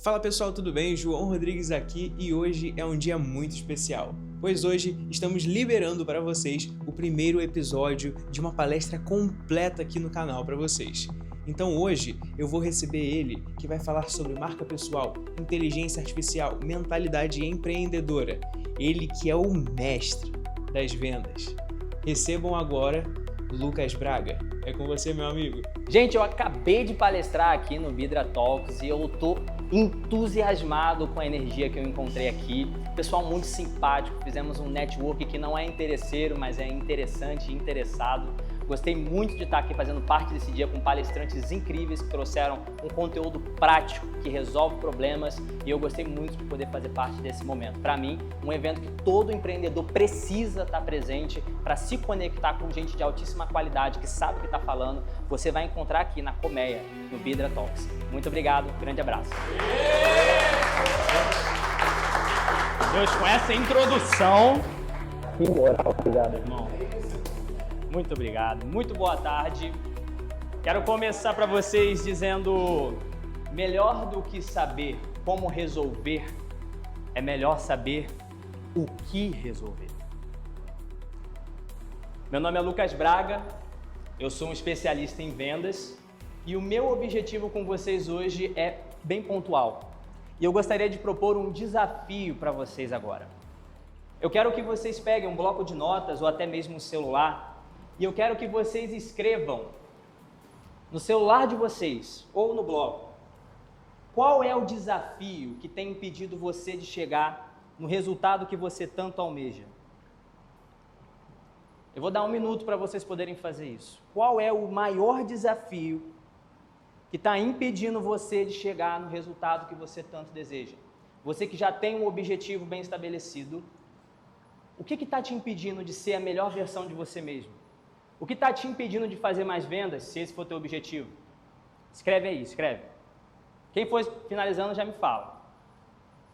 Fala pessoal, tudo bem? João Rodrigues aqui e hoje é um dia muito especial, pois hoje estamos liberando para vocês o primeiro episódio de uma palestra completa aqui no canal para vocês. Então hoje eu vou receber ele, que vai falar sobre marca pessoal, inteligência artificial, mentalidade empreendedora. Ele que é o mestre das vendas. Recebam agora Lucas Braga. É com você, meu amigo. Gente, eu acabei de palestrar aqui no Vidra Talks e eu tô entusiasmado com a energia que eu encontrei aqui. Pessoal muito simpático, fizemos um network que não é interesseiro, mas é interessante e interessado. Gostei muito de estar aqui fazendo parte desse dia com palestrantes incríveis que trouxeram um conteúdo prático que resolve problemas e eu gostei muito de poder fazer parte desse momento. Para mim, um evento que todo empreendedor precisa estar presente para se conectar com gente de altíssima qualidade que sabe o que está falando. Você vai encontrar aqui na Colmeia, no Vidra Talks. Muito obrigado, grande abraço. Deus, com essa introdução... Que moral, obrigado, irmão. Muito obrigado, muito boa tarde. Quero começar para vocês dizendo: melhor do que saber como resolver, é melhor saber o que resolver. Meu nome é Lucas Braga, eu sou um especialista em vendas e o meu objetivo com vocês hoje é bem pontual. E eu gostaria de propor um desafio para vocês agora. Eu quero que vocês peguem um bloco de notas ou até mesmo um celular e eu quero que vocês escrevam no celular de vocês ou no bloco qual é o desafio que tem impedido você de chegar no resultado que você tanto almeja. Eu vou dar 1 minuto para vocês poderem fazer isso. Qual é o maior desafio que está impedindo você de chegar no resultado que você tanto deseja? Você que já tem um objetivo bem estabelecido, o que está te impedindo de ser a melhor versão de você mesmo? O que está te impedindo de fazer mais vendas, se esse for teu objetivo? Escreve aí, escreve. Quem for finalizando já me fala.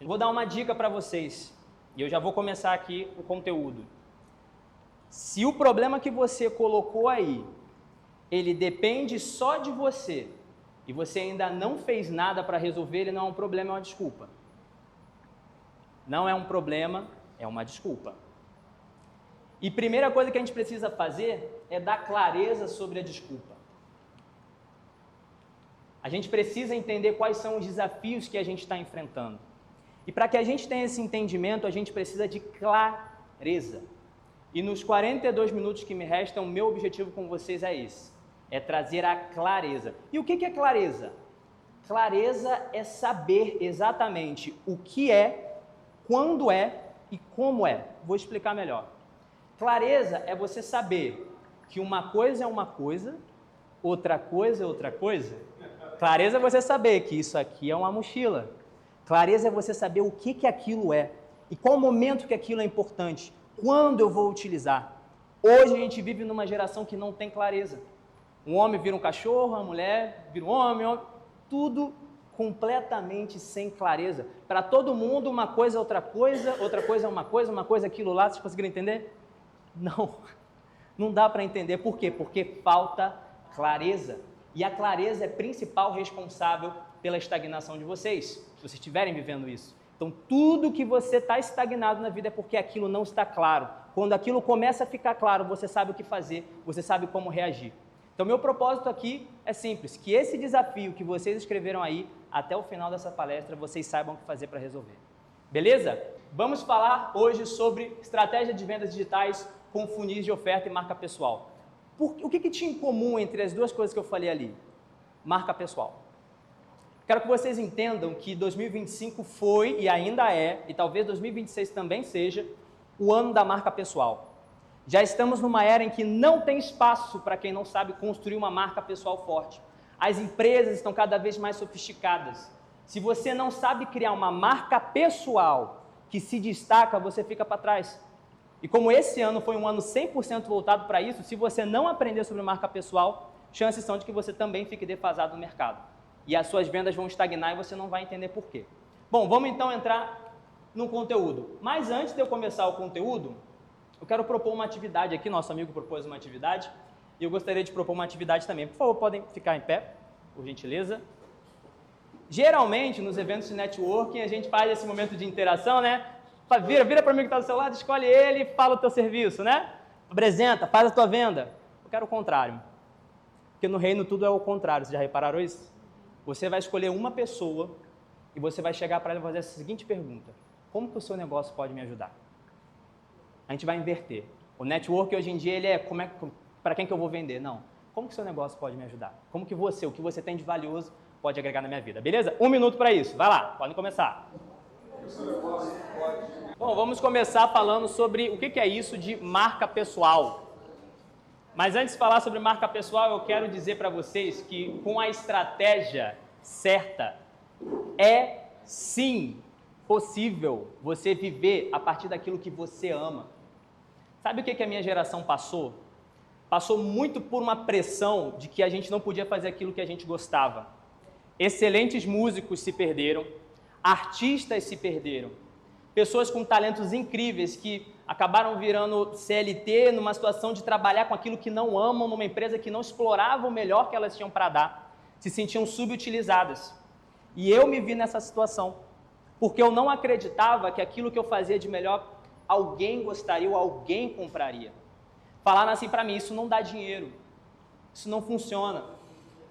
Eu vou dar uma dica para vocês e eu já vou começar aqui o conteúdo. Se o problema que você colocou aí, ele depende só de você e você ainda não fez nada para resolver, ele não é um problema, é uma desculpa. Não é um problema, é uma desculpa. E primeira coisa que a gente precisa fazer é dar clareza sobre a desculpa. A gente precisa entender quais são os desafios que a gente está enfrentando. E para que a gente tenha esse entendimento, a gente precisa de clareza. E nos 42 minutos que me restam, o meu objetivo com vocês é esse. É trazer a clareza. E o que é clareza? Clareza é saber exatamente o que é, quando é e como é. Vou explicar melhor. Clareza é você saber que uma coisa é uma coisa, outra coisa é outra coisa. Clareza é você saber que isso aqui é uma mochila. Clareza é você saber o que aquilo é e qual momento que aquilo é importante, quando eu vou utilizar. Hoje a gente vive numa geração que não tem clareza. Um homem vira um cachorro, uma mulher vira um homem, tudo completamente sem clareza. Para todo mundo, uma coisa é outra coisa é uma coisa é aquilo lá. Vocês conseguiram entender? Não dá para entender. Por quê? Porque falta clareza. E a clareza é a principal responsável pela estagnação de vocês, se vocês estiverem vivendo isso. Então, tudo que você está estagnado na vida é porque aquilo não está claro. Quando aquilo começa a ficar claro, você sabe o que fazer, você sabe como reagir. Então, meu propósito aqui é simples, que esse desafio que vocês escreveram aí, até o final dessa palestra, vocês saibam o que fazer para resolver. Beleza? Vamos falar hoje sobre estratégia de vendas digitais com funis de oferta e marca pessoal. O que tinha em comum entre as duas coisas que eu falei ali? Marca pessoal. Quero que vocês entendam que 2025 foi e ainda é, e talvez 2026 também seja, o ano da marca pessoal. Já estamos numa era em que não tem espaço para quem não sabe construir uma marca pessoal forte. As empresas estão cada vez mais sofisticadas. Se você não sabe criar uma marca pessoal que se destaca, você fica para trás. E como esse ano foi um ano 100% voltado para isso, se você não aprender sobre marca pessoal, chances são de que você também fique defasado no mercado. E as suas vendas vão estagnar e você não vai entender por quê. Bom, vamos então entrar no conteúdo. Mas antes de eu começar o conteúdo, eu quero propor uma atividade aqui. Nosso amigo propôs uma atividade e eu gostaria de propor uma atividade também. Por favor, podem ficar em pé, por gentileza. Geralmente, nos eventos de networking, a gente faz esse momento de interação, né? Vira para mim que está do seu lado, escolhe ele e fala o teu serviço, né? Apresenta, faz a tua venda. Eu quero o contrário. Porque no reino tudo é o contrário, vocês já repararam isso? Você vai escolher uma pessoa e você vai chegar para ela e fazer essa seguinte pergunta: como que o seu negócio pode me ajudar? A gente vai inverter. O network hoje em dia, ele é para quem que eu vou vender? Não. Como que o seu negócio pode me ajudar? Como que o que você tem de valioso pode agregar na minha vida? Beleza? 1 minuto para isso. Vai lá, podem começar. Bom, vamos começar falando sobre o que é isso de marca pessoal. Mas antes de falar sobre marca pessoal, eu quero dizer para vocês que com a estratégia certa, é sim possível você viver a partir daquilo que você ama. Sabe o que a minha geração passou? Passou muito por uma pressão de que a gente não podia fazer aquilo que a gente gostava. Excelentes músicos se perderam, artistas se perderam, pessoas com talentos incríveis que acabaram virando CLT numa situação de trabalhar com aquilo que não amam, numa empresa que não explorava o melhor que elas tinham para dar, se sentiam subutilizadas. E eu me vi nessa situação, porque eu não acreditava que aquilo que eu fazia de melhor alguém gostaria ou alguém compraria. Falaram assim para mim: isso não dá dinheiro, isso não funciona.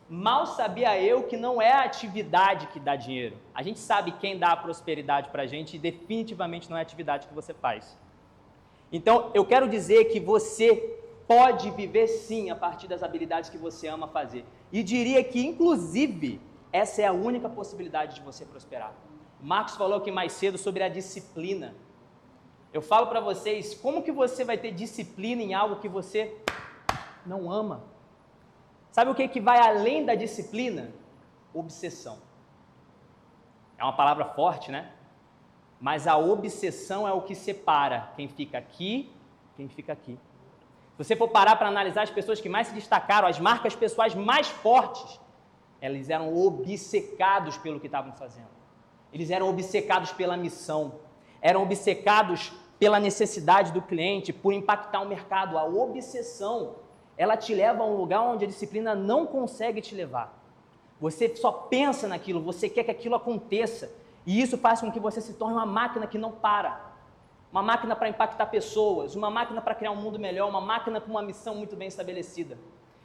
Mal sabia eu que não é a atividade que dá dinheiro. A gente sabe quem dá a prosperidade para a gente e definitivamente não é a atividade que você faz. Então, eu quero dizer que você pode viver sim a partir das habilidades que você ama fazer. E diria que, inclusive, essa é a única possibilidade de você prosperar. O Marcos falou aqui mais cedo sobre a disciplina. Eu falo para vocês, como que você vai ter disciplina em algo que você não ama? Sabe o que vai além da disciplina? Obsessão. É uma palavra forte, né? Mas a obsessão é o que separa quem fica aqui, quem fica aqui. Se você for parar para analisar as pessoas que mais se destacaram, as marcas pessoais mais fortes, eles eram obcecados pelo que estavam fazendo. Eles eram obcecados pela missão, eram obcecados pela necessidade do cliente, por impactar o mercado. A obsessão, ela te leva a um lugar onde a disciplina não consegue te levar. Você só pensa naquilo, você quer que aquilo aconteça. E isso faz com que você se torne uma máquina que não para. Uma máquina para impactar pessoas, uma máquina para criar um mundo melhor, uma máquina com uma missão muito bem estabelecida.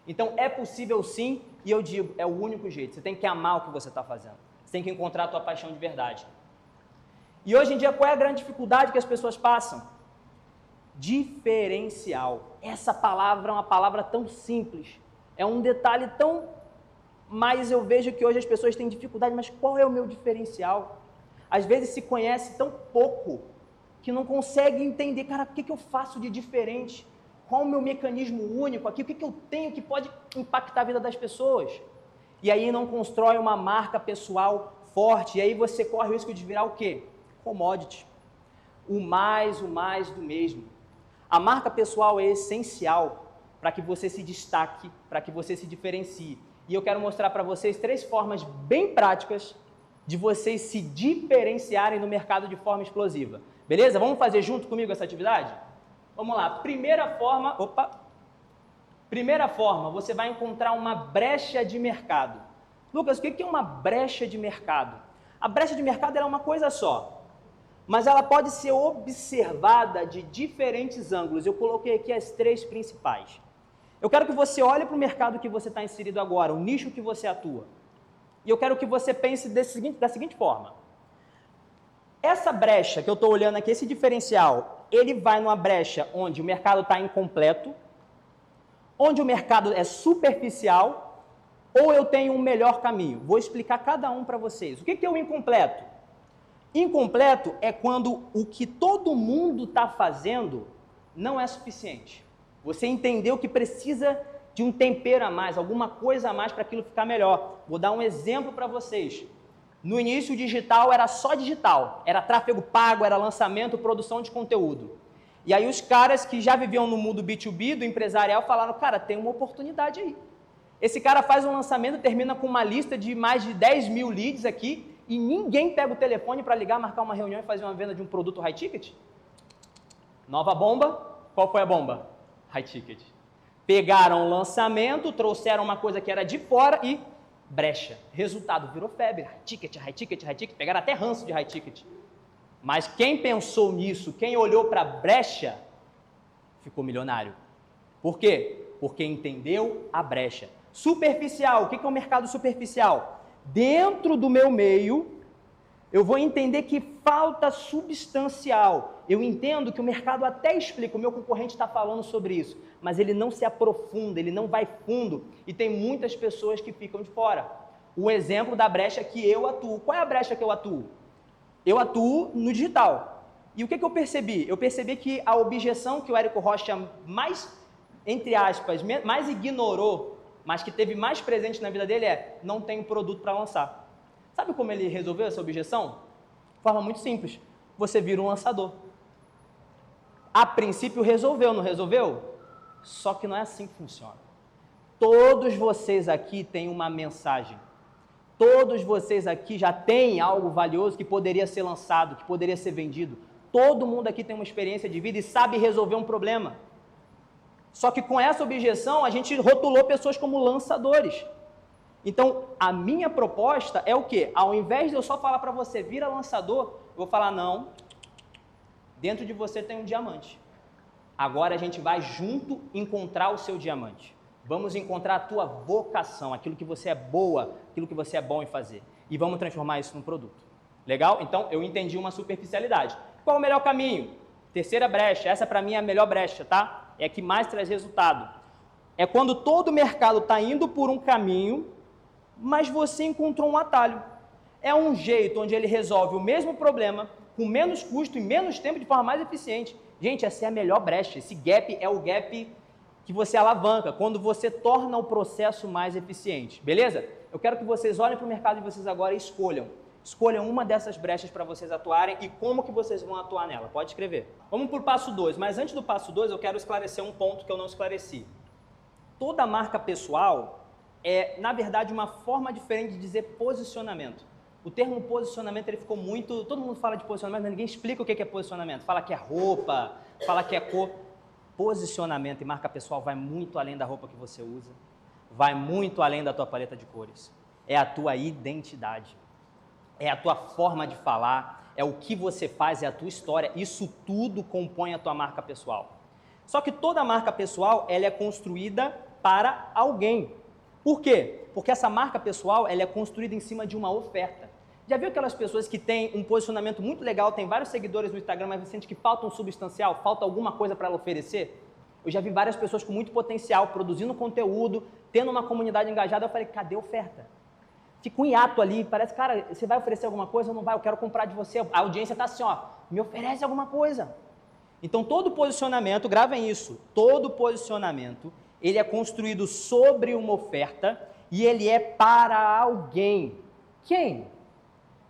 Então é possível sim, e eu digo, é o único jeito. Você tem que amar o que você está fazendo. Você tem que encontrar a tua paixão de verdade. E hoje em dia, qual é a grande dificuldade que as pessoas passam? Diferencial. Essa palavra é uma palavra tão simples. É um detalhe tão... Mas eu vejo que hoje as pessoas têm dificuldade. Mas qual é o meu diferencial? Às vezes se conhece tão pouco que não consegue entender, cara, o que eu faço de diferente? Qual é o meu mecanismo único aqui? O que eu tenho que pode impactar a vida das pessoas? E aí não constrói uma marca pessoal forte. E aí você corre o risco de virar o quê? Commodity. O mais do mesmo. A marca pessoal é essencial para que você se destaque, para que você se diferencie. E eu quero mostrar para vocês 3 formas bem práticas de vocês se diferenciarem no mercado de forma explosiva. Beleza? Vamos fazer junto comigo essa atividade? Vamos lá. Primeira forma, você vai encontrar uma brecha de mercado. Lucas, o que é uma brecha de mercado? A brecha de mercado é uma coisa só, mas ela pode ser observada de diferentes ângulos. Eu coloquei aqui as 3 principais. Eu quero que você olhe para o mercado que você está inserido agora, o nicho que você atua. E eu quero que você pense da seguinte forma. Essa brecha que eu estou olhando aqui, esse diferencial, ele vai numa brecha onde o mercado está incompleto, onde o mercado é superficial, ou eu tenho um melhor caminho. Vou explicar cada um para vocês. O que é o incompleto? Incompleto é quando o que todo mundo está fazendo não é suficiente. Você entendeu que precisa de um tempero a mais, alguma coisa a mais para aquilo ficar melhor. Vou dar um exemplo para vocês. No início, o digital era só digital. Era tráfego pago, era lançamento, produção de conteúdo. E aí os caras que já viviam no mundo B2B, do empresarial, falaram, cara, tem uma oportunidade aí. Esse cara faz um lançamento, termina com uma lista de mais de 10 mil leads aqui, e ninguém pega o telefone para ligar, marcar uma reunião e fazer uma venda de um produto high ticket? Nova bomba. Qual foi a bomba? High ticket. Pegaram o lançamento, trouxeram uma coisa que era de fora e brecha. Resultado, virou febre. High ticket, high ticket, high ticket. Pegaram até ranço de high ticket. Mas quem pensou nisso, quem olhou para a brecha, ficou milionário. Por quê? Porque entendeu a brecha. Superficial, o que é o mercado superficial? Dentro do meu meio, eu vou entender que falta substancial. Eu entendo que o mercado até explica, o meu concorrente está falando sobre isso, mas ele não se aprofunda, ele não vai fundo, e tem muitas pessoas que ficam de fora. O exemplo da brecha que eu atuo. Qual é a brecha que eu atuo? Eu atuo no digital. E o que eu percebi? Eu percebi que a objeção que o Érico Rocha mais, entre aspas, mais ignorou, mas que teve mais presente na vida dele é: não tenho produto para lançar. Sabe como ele resolveu essa objeção? De forma muito simples. Você vira um lançador. A princípio resolveu, não resolveu? Só que não é assim que funciona. Todos vocês aqui têm uma mensagem. Todos vocês aqui já têm algo valioso que poderia ser lançado, que poderia ser vendido. Todo mundo aqui tem uma experiência de vida e sabe resolver um problema. Só que com essa objeção, a gente rotulou pessoas como lançadores. Então, a minha proposta é o quê? Ao invés de eu só falar para você, vira lançador, eu vou falar, não, dentro de você tem um diamante. Agora a gente vai junto encontrar o seu diamante. Vamos encontrar a tua vocação, aquilo que você é boa, aquilo que você é bom em fazer. E vamos transformar isso num produto. Legal? Então, eu entendi uma superficialidade. Qual o melhor caminho? Terceira brecha, essa para mim é a melhor brecha, tá? É a que mais traz resultado. É quando todo o mercado está indo por um caminho, mas você encontrou um atalho. É um jeito onde ele resolve o mesmo problema, com menos custo e menos tempo, de forma mais eficiente. Gente, essa é a melhor brecha. Esse gap é o gap que você alavanca, quando você torna o processo mais eficiente. Beleza? Eu quero que vocês olhem para o mercado de vocês agora e escolham. Escolham uma dessas brechas para vocês atuarem e como que vocês vão atuar nela. Pode escrever. Vamos para o passo 2, mas antes do passo 2 eu quero esclarecer um ponto que eu não esclareci. Toda marca pessoal é, na verdade, uma forma diferente de dizer posicionamento. O termo posicionamento, ele ficou muito... Todo mundo fala de posicionamento, mas ninguém explica o que é posicionamento. Fala que é roupa, fala que é cor. Posicionamento e marca pessoal vai muito além da roupa que você usa, vai muito além da tua paleta de cores. É a tua identidade, é a tua forma de falar, é o que você faz, é a tua história. Isso tudo compõe a tua marca pessoal. Só que toda marca pessoal, ela é construída para alguém. Por quê? Porque essa marca pessoal, ela é construída em cima de uma oferta. Já viu aquelas pessoas que têm um posicionamento muito legal, tem vários seguidores no Instagram, mas você sente que falta um substancial, falta alguma coisa para ela oferecer? Eu já vi várias pessoas com muito potencial, produzindo conteúdo, tendo uma comunidade engajada. Eu falei, cadê a oferta? Fica um hiato ali, parece, cara, você vai oferecer alguma coisa ou não vai? Eu quero comprar de você. A audiência está assim, ó, me oferece alguma coisa. Então, todo posicionamento, gravem isso, todo posicionamento, ele é construído sobre uma oferta e ele é para alguém. Quem?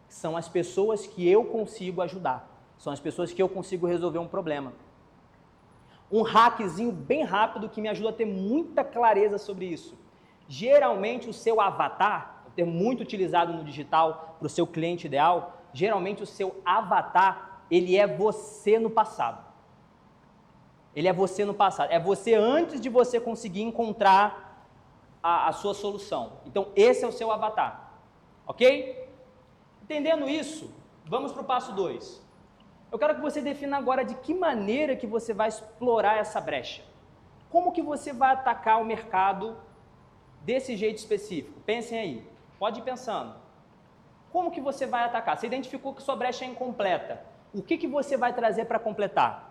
São as pessoas que eu consigo ajudar. São as pessoas que eu consigo resolver um problema. Um hackzinho bem rápido que me ajuda a ter muita clareza sobre isso. Geralmente o seu avatar, um termo muito utilizado no digital para o seu cliente ideal, geralmente o seu avatar, ele é você no passado. Ele é você no passado, é você antes de você conseguir encontrar a sua solução. Então, esse é o seu avatar, ok? Entendendo isso, vamos para o passo 2. Eu quero que você defina agora de que maneira que você vai explorar essa brecha. Como que você vai atacar o mercado desse jeito específico? Pensem aí, pode ir pensando. Como que você vai atacar? Você identificou que sua brecha é incompleta. O que você vai trazer para completar?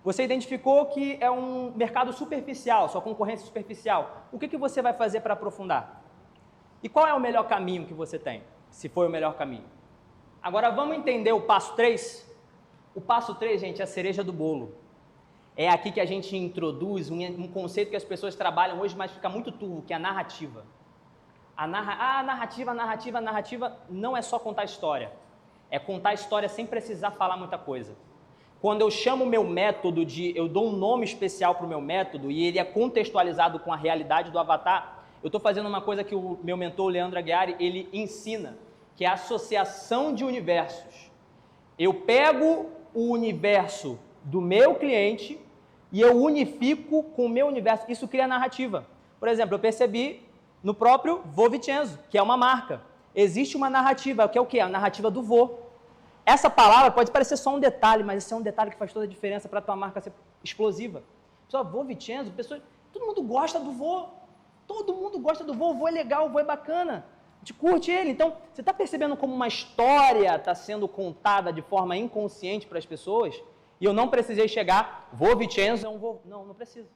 Você identificou que é um mercado superficial, sua concorrência superficial. O que você vai fazer para aprofundar? E qual é o melhor caminho que você tem, se for o melhor caminho? Agora vamos entender o passo 3? O passo 3, gente, é a cereja do bolo. É aqui que a gente introduz um conceito que as pessoas trabalham hoje, mas fica muito turvo, que é a narrativa. A narrativa não é só contar história. É contar história sem precisar falar muita coisa. Quando eu chamo o meu método eu dou um nome especial para o meu método e ele é contextualizado com a realidade do avatar, eu estou fazendo uma coisa que o meu mentor, Leandro Aguiari, ele ensina, que é a associação de universos. Eu pego o universo do meu cliente e eu unifico com o meu universo. Isso cria narrativa. Por exemplo, eu percebi no próprio Vô Vincenzo, que é uma marca. Existe uma narrativa, que é o quê? A narrativa do vô. Essa palavra pode parecer só um detalhe, mas esse é um detalhe que faz toda a diferença para a tua marca ser explosiva. Pessoal, Vô Vincenzo, todo mundo gosta do vô. Todo mundo gosta do vô. O vô é legal, o vô é bacana. A gente curte ele. Então, você está percebendo como uma história está sendo contada de forma inconsciente para as pessoas? E eu não precisei chegar, Vô Vincenzo é um vô. Não, não preciso.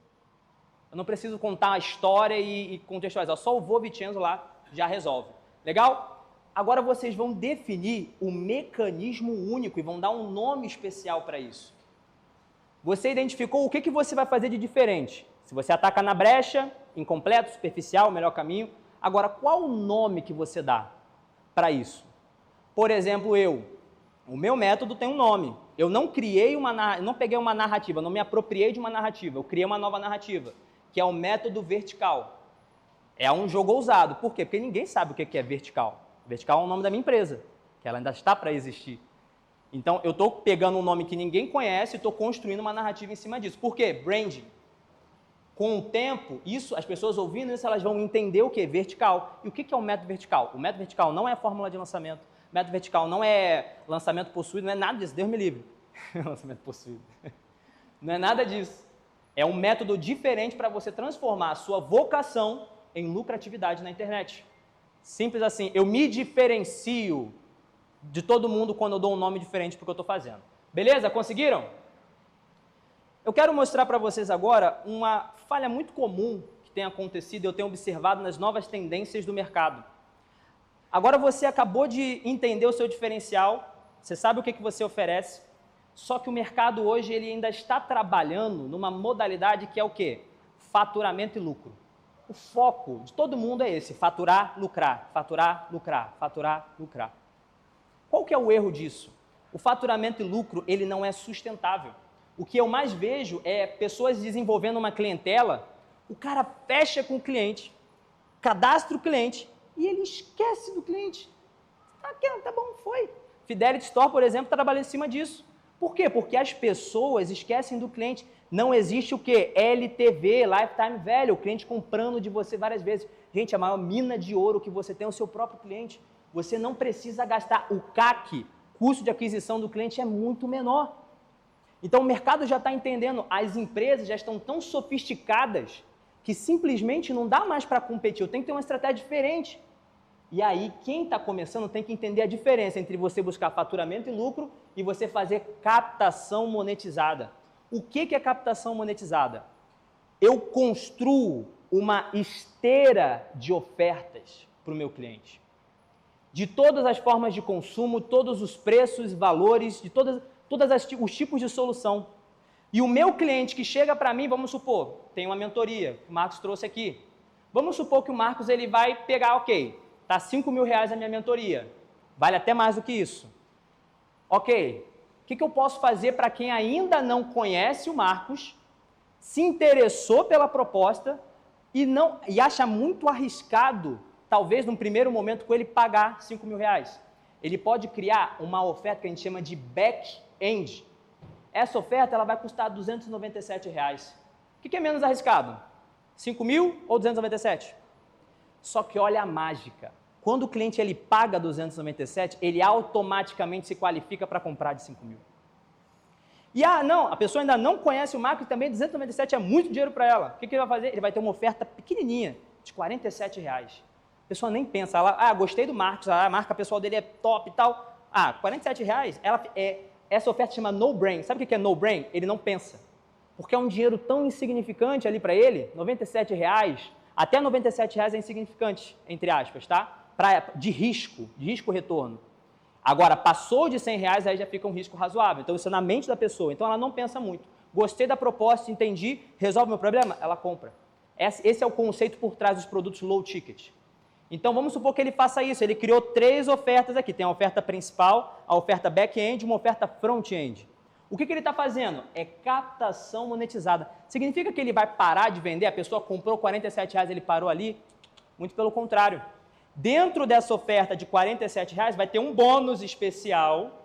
Eu não preciso contar a história e contextualizar. Só o Vô Vincenzo lá já resolve. Legal? Agora vocês vão definir o mecanismo único e vão dar um nome especial para isso. Você identificou o que você vai fazer de diferente. Se você ataca na brecha, incompleto, superficial, melhor caminho. Agora, qual o nome que você dá para isso? Por exemplo, o meu método tem um nome. Eu não criei não peguei uma narrativa, não me apropriei de uma narrativa. Eu criei uma nova narrativa, que é o método vertical. É um jogo ousado. Por quê? Porque ninguém sabe o que é vertical. Vertical é o nome da minha empresa, que ela ainda está para existir. Então, eu estou pegando um nome que ninguém conhece e estou construindo uma narrativa em cima disso. Por quê? Branding. Com o tempo, as pessoas ouvindo isso, elas vão entender o que? Vertical. E o que é o método vertical? O método vertical não é a fórmula de lançamento. O método vertical não é lançamento possuído, não é nada disso. Deus me livre. Lançamento possuído. Não é nada disso. É um método diferente para você transformar a sua vocação em lucratividade na internet. Simples assim. Eu me diferencio de todo mundo quando eu dou um nome diferente para o que eu estou fazendo. Beleza? Conseguiram? Eu quero mostrar para vocês agora uma falha muito comum que tem acontecido, eu tenho observado nas novas tendências do mercado. Agora você acabou de entender o seu diferencial, você sabe o que você oferece, só que o mercado hoje ele ainda está trabalhando numa modalidade que é o quê? Faturamento e lucro. O foco de todo mundo é esse, faturar, lucrar, faturar, lucrar, faturar, lucrar. Qual que é o erro disso? O faturamento e lucro, ele não é sustentável. O que eu mais vejo é pessoas desenvolvendo uma clientela, o cara fecha com o cliente, cadastra o cliente e ele esquece do cliente. Tá bom, foi. Fidelity Store, por exemplo, trabalha em cima disso. Por quê? Porque as pessoas esquecem do cliente. Não existe o quê? LTV, Lifetime Value, o cliente comprando de você várias vezes. Gente, a maior mina de ouro que você tem é o seu próprio cliente. Você não precisa gastar o CAC, custo de aquisição do cliente é muito menor. Então o mercado já está entendendo, as empresas já estão tão sofisticadas que simplesmente não dá mais para competir, eu tenho que ter uma estratégia diferente. E aí quem está começando tem que entender a diferença entre você buscar faturamento e lucro e você fazer captação monetizada. O que é captação monetizada? Eu construo uma esteira de ofertas para o meu cliente. De todas as formas de consumo, todos os preços, valores, de todos os tipos de solução. E o meu cliente que chega para mim, vamos supor, tem uma mentoria, que o Marcos trouxe aqui. Vamos supor que o Marcos ele vai pegar, ok, está R$5.000 a minha mentoria, vale até mais do que isso. Ok, o que eu posso fazer para quem ainda não conhece o Marcos, se interessou pela proposta e acha muito arriscado, talvez num primeiro momento, com ele pagar R$5.000? Ele pode criar uma oferta que a gente chama de back-end. Essa oferta ela vai custar R$297. O que é menos arriscado? 5.000 ou 297? Só que olha a mágica. Quando o cliente ele paga 297, ele automaticamente se qualifica para comprar de 5.000. E não, a pessoa ainda não conhece o Marcos e também 297 é muito dinheiro para ela. O que ele vai fazer? Ele vai ter uma oferta pequenininha, de R$47. A pessoa nem pensa, ela, gostei do Marcos, a marca pessoal dele é top e tal. R$47, essa oferta chama no brain. Sabe o que é no brain? Ele não pensa. Porque é um dinheiro tão insignificante ali para ele, R$97, até R$97 é insignificante, entre aspas, tá? De risco retorno. Agora, passou de R$100, aí já fica um risco razoável. Então, isso é na mente da pessoa. Então, ela não pensa muito. Gostei da proposta, entendi, resolve meu problema, ela compra. Esse é o conceito por trás dos produtos low ticket. Então, vamos supor que ele faça isso. Ele criou 3 ofertas aqui. Tem a oferta principal, a oferta back-end e uma oferta front-end. O que ele está fazendo? É captação monetizada. Significa que ele vai parar de vender? A pessoa comprou R$47, ele parou ali? Muito pelo contrário. Dentro dessa oferta de R$47 vai ter um bônus especial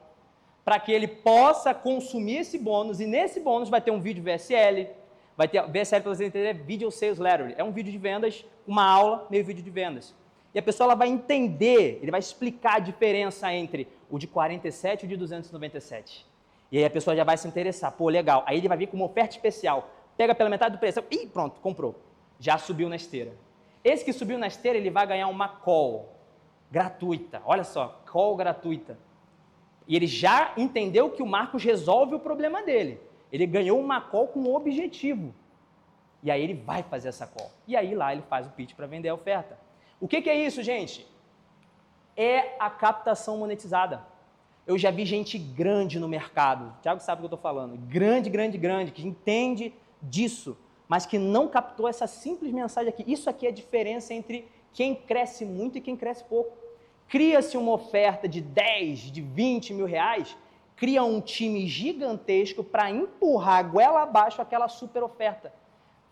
para que ele possa consumir esse bônus. E nesse bônus vai ter um vídeo VSL, Vai ter VSL, para você entender, Video Sales Letter. É um vídeo de vendas, uma aula, meio vídeo de vendas. E a pessoa ela vai entender, ele vai explicar a diferença entre o de 47 e o de 297. E aí a pessoa já vai se interessar. Pô, legal. Aí ele vai vir com uma oferta especial. Pega pela metade do preço. Ih, pronto, comprou. Já subiu na esteira. Esse que subiu na esteira, ele vai ganhar uma call gratuita. Olha só, call gratuita. E ele já entendeu que o Marcos resolve o problema dele. Ele ganhou uma call com um objetivo. E aí ele vai fazer essa call. E aí lá ele faz o pitch para vender a oferta. O que é isso, gente? É a captação monetizada. Eu já vi gente grande no mercado. O Thiago sabe o que eu estou falando. Grande, que entende disso, mas que não captou essa simples mensagem aqui. Isso aqui é a diferença entre quem cresce muito e quem cresce pouco. Cria-se uma oferta de 10, de 20 mil reais, cria um time gigantesco para empurrar a goela abaixo aquela super oferta,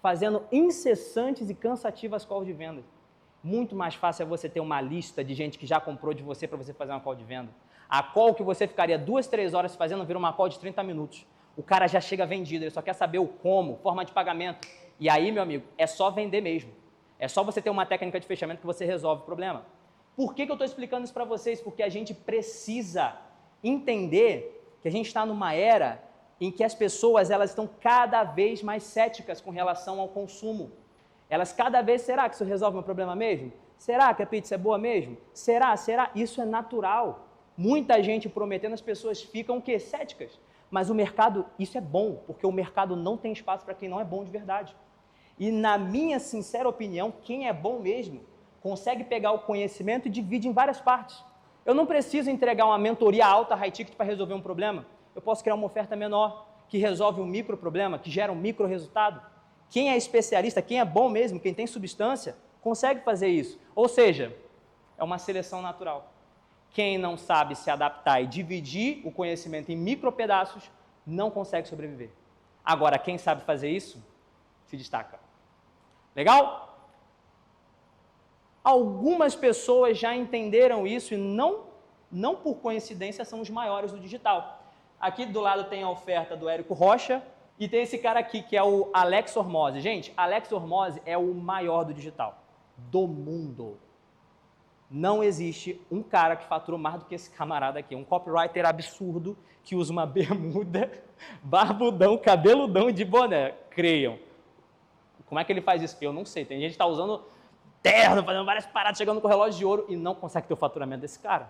fazendo incessantes e cansativas calls de venda. Muito mais fácil é você ter uma lista de gente que já comprou de você para você fazer uma call de venda. A call que você ficaria 2, 3 horas fazendo vira uma call de 30 minutos. O cara já chega vendido, ele só quer saber o como, forma de pagamento. E aí, meu amigo, é só vender mesmo. É só você ter uma técnica de fechamento que você resolve o problema. Por que eu estou explicando isso para vocês? Porque a gente precisa entender que a gente está numa era em que as pessoas elas estão cada vez mais céticas com relação ao consumo. Elas cada vez, será que isso resolve meu problema mesmo? Será que a pizza é boa mesmo? Será? Isso é natural. Muita gente prometendo, as pessoas ficam o quê? Céticas. Mas o mercado, isso é bom, porque o mercado não tem espaço para quem não é bom de verdade. E na minha sincera opinião, quem é bom mesmo, consegue pegar o conhecimento e divide em várias partes. Eu não preciso entregar uma mentoria alta, high ticket, para resolver um problema. Eu posso criar uma oferta menor, que resolve um micro problema, que gera um micro resultado. Quem é especialista, quem é bom mesmo, quem tem substância, consegue fazer isso. Ou seja, é uma seleção natural. Quem não sabe se adaptar e dividir o conhecimento em micro pedaços, não consegue sobreviver. Agora, quem sabe fazer isso, se destaca. Legal? Algumas pessoas já entenderam isso e não por coincidência são os maiores do digital. Aqui do lado tem a oferta do Érico Rocha e tem esse cara aqui que é o Alex Hormozzi. Gente, Alex Hormozzi é o maior do digital, do mundo. Não existe um cara que faturou mais do que esse camarada aqui. Um copywriter absurdo que usa uma bermuda, barbudão, cabeludão de boné. Creiam. Como é que ele faz isso? Eu não sei. Tem gente que está usando terno, fazendo várias paradas, chegando com relógio de ouro e não consegue ter o faturamento desse cara.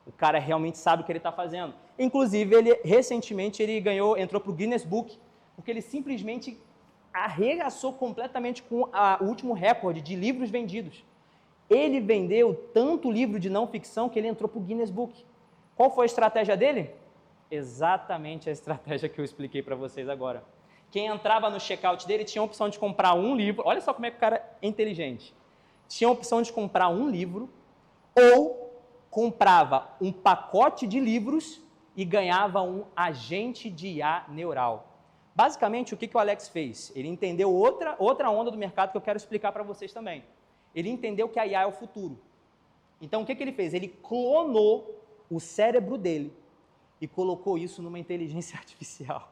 O cara realmente sabe o que ele está fazendo. Inclusive, recentemente ele entrou para o Guinness Book, porque ele simplesmente arregaçou completamente com o último recorde de livros vendidos. Ele vendeu tanto livro de não ficção que ele entrou para o Guinness Book. Qual foi a estratégia dele? Exatamente a estratégia que eu expliquei para vocês agora. Quem entrava no checkout dele tinha a opção de comprar um livro. Olha só como é que o cara é inteligente. Tinha a opção de comprar um livro ou comprava um pacote de livros e ganhava um agente de IA neural. Basicamente, o que o Alex fez? Ele entendeu outra onda do mercado que eu quero explicar para vocês também. Ele entendeu que a IA é o futuro. Então, o que ele fez? Ele clonou o cérebro dele e colocou isso numa inteligência artificial.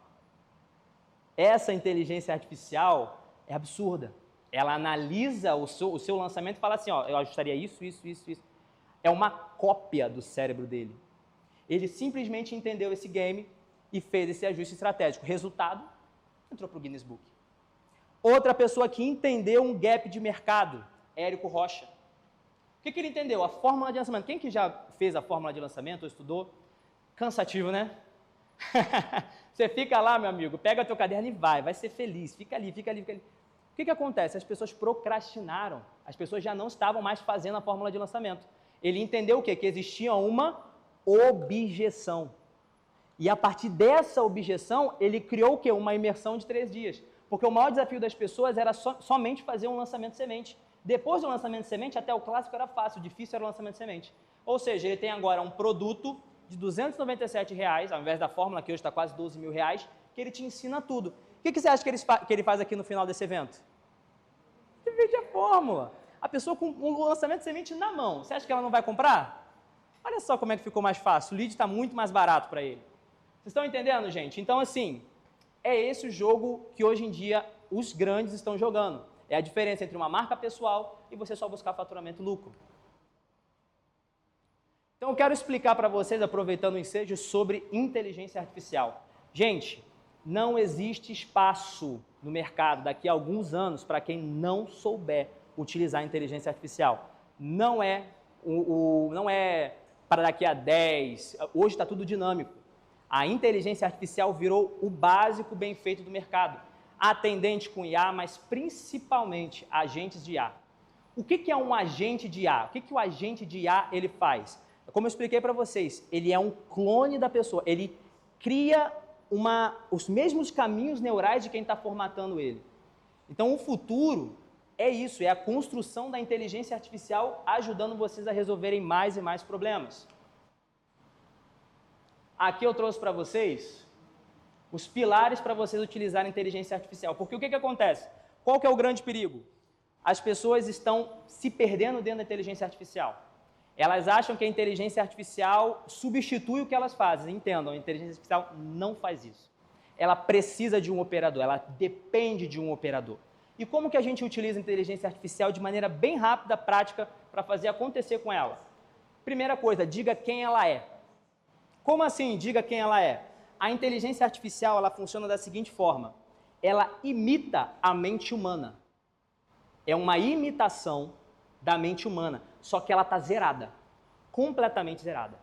Essa inteligência artificial é absurda. Ela analisa o seu lançamento e fala assim, ó, eu ajustaria isso. É uma cópia do cérebro dele. Ele simplesmente entendeu esse game e fez esse ajuste estratégico. Resultado, entrou para o Guinness Book. Outra pessoa que entendeu um gap de mercado, Érico Rocha. O que ele entendeu? A fórmula de lançamento. Quem que já fez a fórmula de lançamento ou estudou? Cansativo, né? Você fica lá, meu amigo, pega teu caderno e vai ser feliz, fica ali. O que acontece? As pessoas procrastinaram, as pessoas já não estavam mais fazendo a fórmula de lançamento. Ele entendeu o quê? Que existia uma objeção. E a partir dessa objeção, ele criou o quê? Uma imersão de 3 dias. Porque o maior desafio das pessoas era somente fazer um lançamento de semente. Depois do lançamento de semente, até o clássico era fácil, o difícil era o lançamento de semente. Ou seja, ele tem agora um produto de R$ 297, ao invés da fórmula, que hoje está quase R$ 12.000, que ele te ensina tudo. O que você acha que ele faz aqui no final desse evento? Ele vende a fórmula. A pessoa com o lançamento de semente na mão, você acha que ela não vai comprar? Olha só como é que ficou mais fácil, o lead está muito mais barato para ele. Vocês estão entendendo, gente? Então, assim, É esse o jogo que hoje em dia os grandes estão jogando. É a diferença entre uma marca pessoal e você só buscar faturamento e lucro. Então eu quero explicar para vocês, aproveitando o ensejo, sobre inteligência artificial. Gente, não existe espaço no mercado daqui a alguns anos para quem não souber utilizar a inteligência artificial. Não é para daqui a 10, hoje está tudo dinâmico. A inteligência artificial virou o básico bem feito do mercado. Atendente com IA, mas principalmente agentes de IA. O que é um agente de IA? O que o agente de IA ele faz? Como eu expliquei para vocês, ele é um clone da pessoa, ele cria os mesmos caminhos neurais de quem está formatando ele. Então o futuro é isso, é a construção da inteligência artificial ajudando vocês a resolverem mais e mais problemas. Aqui eu trouxe para vocês os pilares para vocês utilizarem a inteligência artificial. Porque o que acontece? Qual que é o grande perigo? As pessoas estão se perdendo dentro da inteligência artificial. Elas acham que a inteligência artificial substitui o que elas fazem. Entendam, a inteligência artificial não faz isso. Ela precisa de um operador, ela depende de um operador. E como que a gente utiliza a inteligência artificial de maneira bem rápida, prática, para fazer acontecer com ela? Primeira coisa, diga quem ela é. Como assim, diga quem ela é? A inteligência artificial, ela funciona da seguinte forma. Ela imita a mente humana. É uma imitação da mente humana, só que ela está zerada, completamente zerada.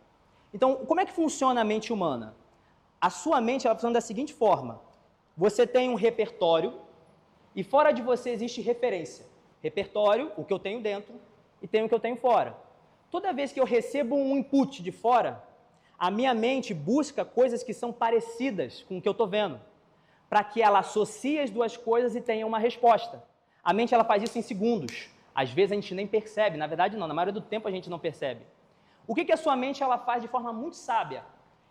Então, como é que funciona a mente humana? A sua mente ela funciona da seguinte forma. Você tem um repertório e fora de você existe referência. Repertório, o que eu tenho dentro, e tem o que eu tenho fora. Toda vez que eu recebo um input de fora, a minha mente busca coisas que são parecidas com o que eu estou vendo, para que ela associe as duas coisas e tenha uma resposta. A mente ela faz isso em segundos. Às vezes a gente nem percebe, na verdade não, na maioria do tempo a gente não percebe. O que a sua mente ela faz de forma muito sábia?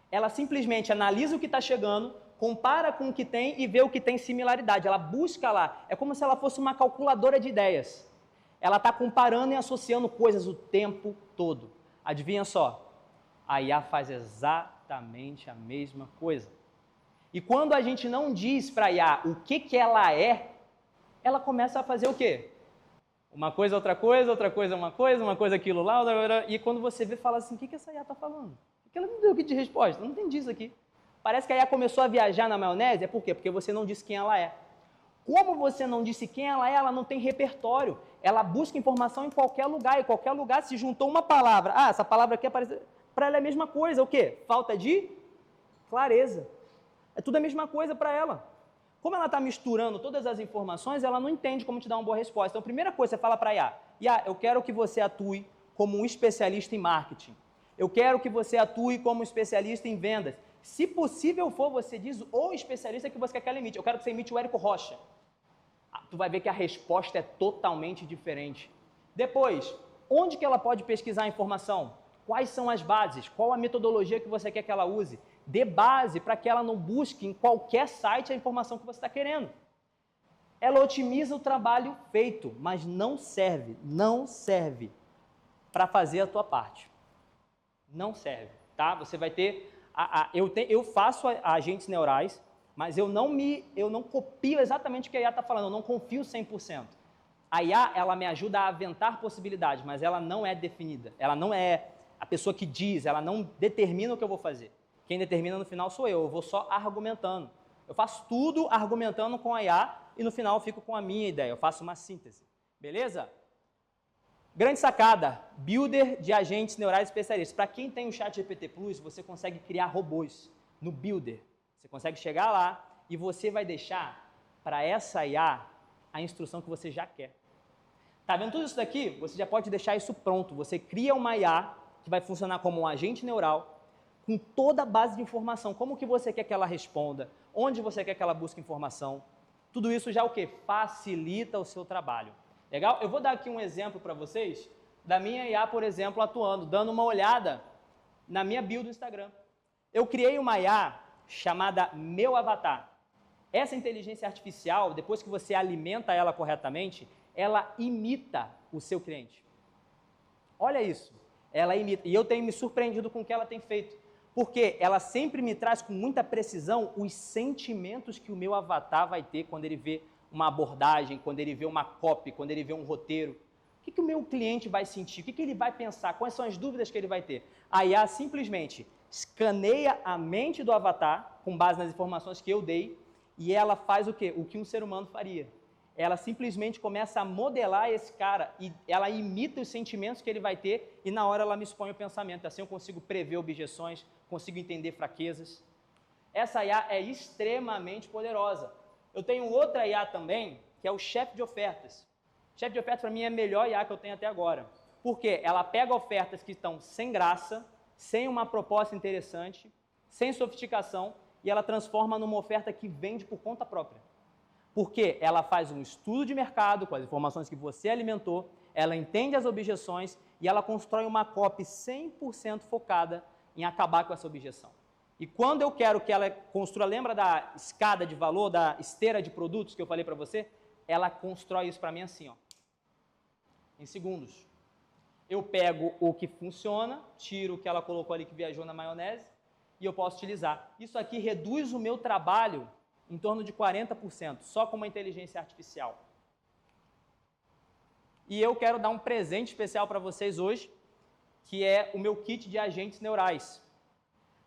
Ela simplesmente analisa o que está chegando, compara com o que tem e vê o que tem similaridade. Ela busca lá, é como se ela fosse uma calculadora de ideias. Ela está comparando e associando coisas o tempo todo. Adivinha só, a IA faz exatamente a mesma coisa. E quando a gente não diz para a IA o que ela é, ela começa a fazer o quê? Uma coisa, outra coisa, uma coisa, aquilo lá, e quando você vê, fala assim, o que essa IA está falando? O que ela me deu aqui de resposta? Eu não entendi isso aqui. Parece que a IA começou a viajar na maionese, é por quê? Porque você não disse quem ela é. Como você não disse quem ela não tem repertório. Ela busca informação em qualquer lugar, se juntou uma palavra, essa palavra aqui aparece, para ela é a mesma coisa, o quê? Falta de clareza. É tudo a mesma coisa para ela. Como ela está misturando todas as informações, ela não entende como te dar uma boa resposta. Então, a primeira coisa, você fala para a IA, eu quero que você atue como um especialista em marketing. Eu quero que você atue como um especialista em vendas. Se possível for, você diz o especialista que você quer que ela imite. Eu quero que você imite o Érico Rocha. Tu vai ver que a resposta é totalmente diferente. Depois, onde que ela pode pesquisar a informação? Quais são as bases? Qual a metodologia que você quer que ela use? Dê base para que ela não busque em qualquer site a informação que você está querendo. Ela otimiza o trabalho feito, mas não serve para fazer a tua parte. Não serve, tá? Você vai ter... Eu faço agentes neurais, mas eu não copio exatamente o que a IA está falando, eu não confio 100%. A IA, ela me ajuda a aventar possibilidades, mas ela não é definida. Ela não é a pessoa que diz, ela não determina o que eu vou fazer. Quem determina no final sou eu vou só argumentando. Eu faço tudo argumentando com a IA e no final eu fico com a minha ideia, eu faço uma síntese. Beleza? Grande sacada, builder de agentes neurais especialistas. Para quem tem o ChatGPT Plus, você consegue criar robôs no builder. Você consegue chegar lá e você vai deixar para essa IA a instrução que você já quer. Tá vendo tudo isso daqui? Você já pode deixar isso pronto. Você cria uma IA que vai funcionar como um agente neural com toda a base de informação. Como que você quer que ela responda? Onde você quer que ela busque informação? Tudo isso já o quê? Facilita o seu trabalho. Legal? Eu vou dar aqui um exemplo para vocês da minha IA, por exemplo, atuando, dando uma olhada na minha bio do Instagram. Eu criei uma IA chamada Meu Avatar. Essa inteligência artificial, depois que você alimenta ela corretamente, ela imita o seu cliente. Olha isso. Ela imita. E eu tenho me surpreendido com o que ela tem feito. Porque ela sempre me traz com muita precisão os sentimentos que o meu avatar vai ter quando ele vê uma abordagem, quando ele vê uma copy, quando ele vê um roteiro. O que o meu cliente vai sentir? O que ele vai pensar? Quais são as dúvidas que ele vai ter? A IA simplesmente escaneia a mente do avatar com base nas informações que eu dei e ela faz o quê? O que um ser humano faria. Ela simplesmente começa a modelar esse cara e ela imita os sentimentos que ele vai ter e na hora ela me expõe o pensamento. Assim eu consigo prever objeções, consigo entender fraquezas. Essa IA é extremamente poderosa. Eu tenho outra IA também, que é o chefe de ofertas. O chefe de ofertas para mim é a melhor IA que eu tenho até agora. Por quê? Ela pega ofertas que estão sem graça, sem uma proposta interessante, sem sofisticação e ela transforma numa oferta que vende por conta própria. Porque ela faz um estudo de mercado com as informações que você alimentou, ela entende as objeções e ela constrói uma copy 100% focada em acabar com essa objeção. E quando eu quero que ela construa, lembra da escada de valor, da esteira de produtos que eu falei para você? Ela constrói isso para mim assim, ó, em segundos. Eu pego o que funciona, tiro o que ela colocou ali que viajou na maionese e eu posso utilizar. Isso aqui reduz o meu trabalho em torno de 40%, só com uma inteligência artificial. E eu quero dar um presente especial para vocês hoje, que é o meu kit de agentes neurais.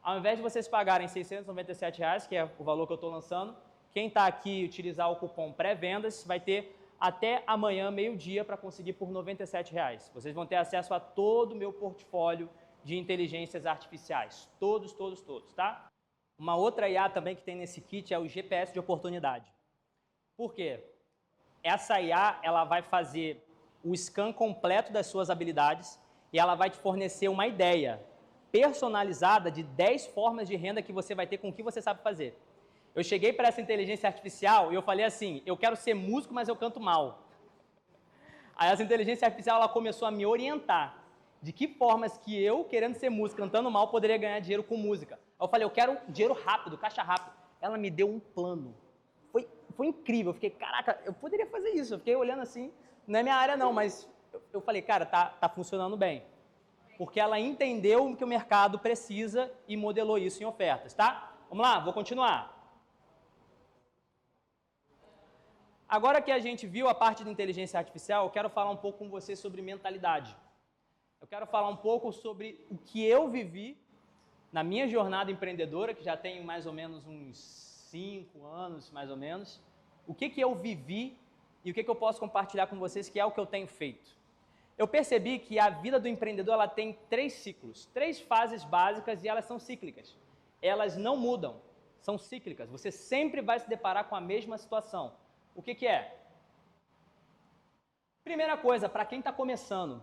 Ao invés de vocês pagarem R$ 697, que é o valor que eu estou lançando, quem está aqui e utilizar o cupom pré-vendas vai ter até amanhã, meio-dia, para conseguir por R$ 97. Vocês vão ter acesso a todo o meu portfólio de inteligências artificiais. Todos, tá? Uma outra IA também que tem nesse kit é o GPS de oportunidade. Por quê? Essa IA ela vai fazer o scan completo das suas habilidades e ela vai te fornecer uma ideia personalizada de 10 formas de renda que você vai ter com o que você sabe fazer. Eu cheguei para essa inteligência artificial e eu falei assim, eu quero ser músico, mas eu canto mal. Aí essa inteligência artificial ela começou a me orientar de que formas que eu, querendo ser músico, cantando mal, poderia ganhar dinheiro com música. Aí eu falei, eu quero dinheiro rápido, caixa rápido. Ela me deu um plano. Foi incrível, eu fiquei, caraca, eu poderia fazer isso. Eu fiquei olhando assim, não é minha área não, mas eu falei, cara, tá funcionando bem. Porque ela entendeu o que o mercado precisa e modelou isso em ofertas, tá? Vamos lá, vou continuar. Agora que a gente viu a parte de inteligência artificial, eu quero falar um pouco com você sobre mentalidade. Eu quero falar um pouco sobre o que eu vivi na minha jornada empreendedora, que já tem mais ou menos uns 5 anos, mais ou menos. O que eu vivi e o que eu posso compartilhar com vocês, que é o que eu tenho feito. Eu percebi que a vida do empreendedor ela tem 3 ciclos, 3 fases básicas e elas são cíclicas. Elas não mudam, são cíclicas. Você sempre vai se deparar com a mesma situação. O que é? Primeira coisa, para quem está começando,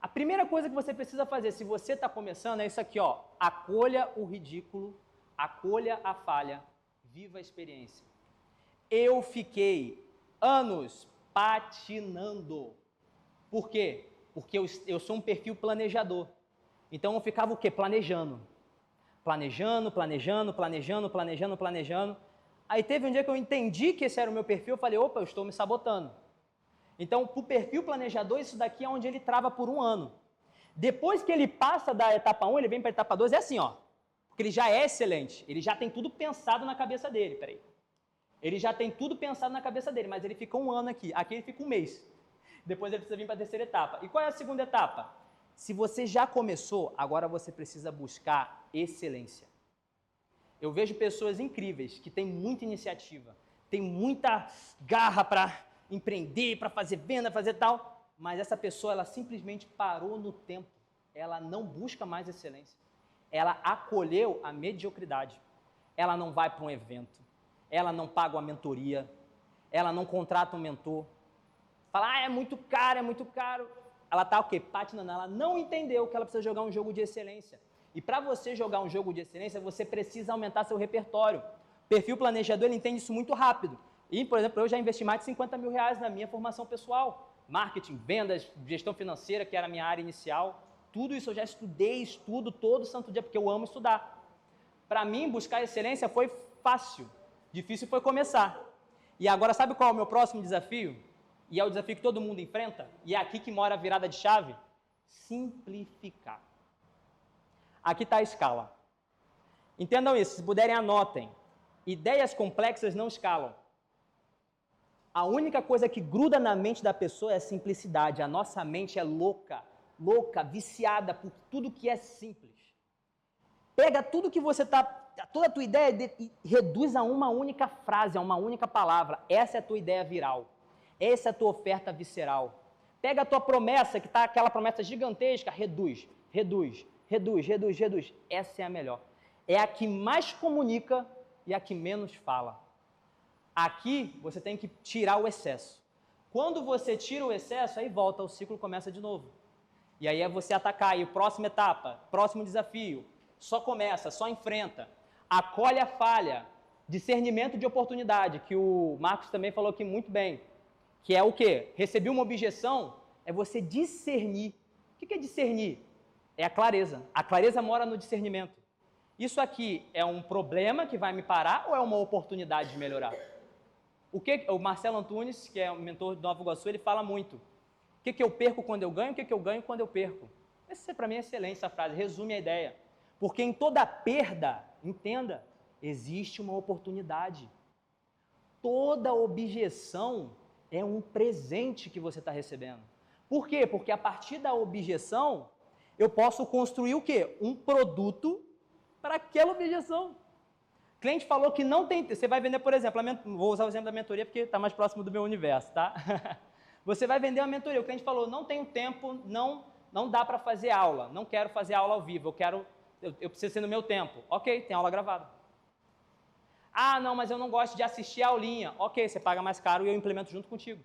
a primeira coisa que você precisa fazer, se você está começando, é isso aqui, ó. Acolha o ridículo, acolha a falha, viva a experiência. Eu fiquei anos patinando. Por quê? Porque eu sou um perfil planejador. Então eu ficava o quê? Planejando. Planejando. Aí teve um dia que eu entendi que esse era o meu perfil, eu falei, opa, eu estou me sabotando. Então, para o perfil planejador, isso daqui é onde ele trava por 1 ano. Depois que ele passa da etapa 1, ele vem para a etapa 2, é assim, ó. Porque ele já é excelente, ele já tem tudo pensado na cabeça dele, peraí. Ele já tem tudo pensado na cabeça dele, mas ele fica 1 ano aqui ele fica 1 mês. Depois ele precisa vir para a terceira etapa. E qual é a segunda etapa? Se você já começou, agora você precisa buscar excelência. Eu vejo pessoas incríveis que têm muita iniciativa, têm muita garra para empreender, para fazer venda, fazer tal, mas essa pessoa ela simplesmente parou no tempo. Ela não busca mais excelência. Ela acolheu a mediocridade. Ela não vai para um evento. Ela não paga uma mentoria. Ela não contrata um mentor. Fala, é muito caro. Ela está o quê? Patinando. Ela não entendeu que ela precisa jogar um jogo de excelência. E para você jogar um jogo de excelência, você precisa aumentar seu repertório. O perfil planejador ele entende isso muito rápido. E, por exemplo, eu já investi mais de R$50 mil na minha formação pessoal. Marketing, vendas, gestão financeira, que era a minha área inicial. Tudo isso eu já estudo todo santo dia, porque eu amo estudar. Para mim, buscar excelência foi fácil. Difícil foi começar. E agora, sabe qual é o meu próximo desafio? E é o desafio que todo mundo enfrenta? E é aqui que mora a virada de chave? Simplificar. Aqui está a escala. Entendam isso, se puderem anotem. Ideias complexas não escalam. A única coisa que gruda na mente da pessoa é a simplicidade. A nossa mente é louca, viciada por tudo que é simples. Pega tudo que você está, toda a tua ideia e reduz a uma única frase, a uma única palavra. Essa é a tua ideia viral. Essa é a tua oferta visceral. Pega a tua promessa, que está aquela promessa gigantesca, reduz. Essa é a melhor. É a que mais comunica e a que menos fala. Aqui você tem que tirar o excesso. Quando você tira o excesso, aí volta, o ciclo começa de novo. E aí é você atacar, e a próxima etapa, próximo desafio, só começa, só enfrenta. Acolhe a falha, discernimento de oportunidade, que o Marcos também falou aqui muito bem. Que é o quê? Recebi uma objeção, é você discernir. O que é discernir? É a clareza. A clareza mora no discernimento. Isso aqui é um problema que vai me parar ou é uma oportunidade de melhorar? O Marcelo Antunes, que é o mentor do Nova Iguaçu, ele fala muito. O que eu perco quando eu ganho, o que eu ganho quando eu perco? Essa, para mim, é excelente essa frase, resume a ideia. Porque em toda perda, entenda, existe uma oportunidade. Toda objeção é um presente que você está recebendo. Por quê? Porque a partir da objeção, eu posso construir o quê? Um produto para aquela objeção. O cliente falou que não tem... Você vai vender, por exemplo, vou usar o exemplo da mentoria porque está mais próximo do meu universo, tá? Você vai vender uma mentoria, o cliente falou, não tenho tempo, não dá para fazer aula, não quero fazer aula ao vivo, eu preciso ser no meu tempo. Ok, tem aula gravada. Ah, não, mas eu não gosto de assistir a aulinha. Ok, você paga mais caro e eu implemento junto contigo.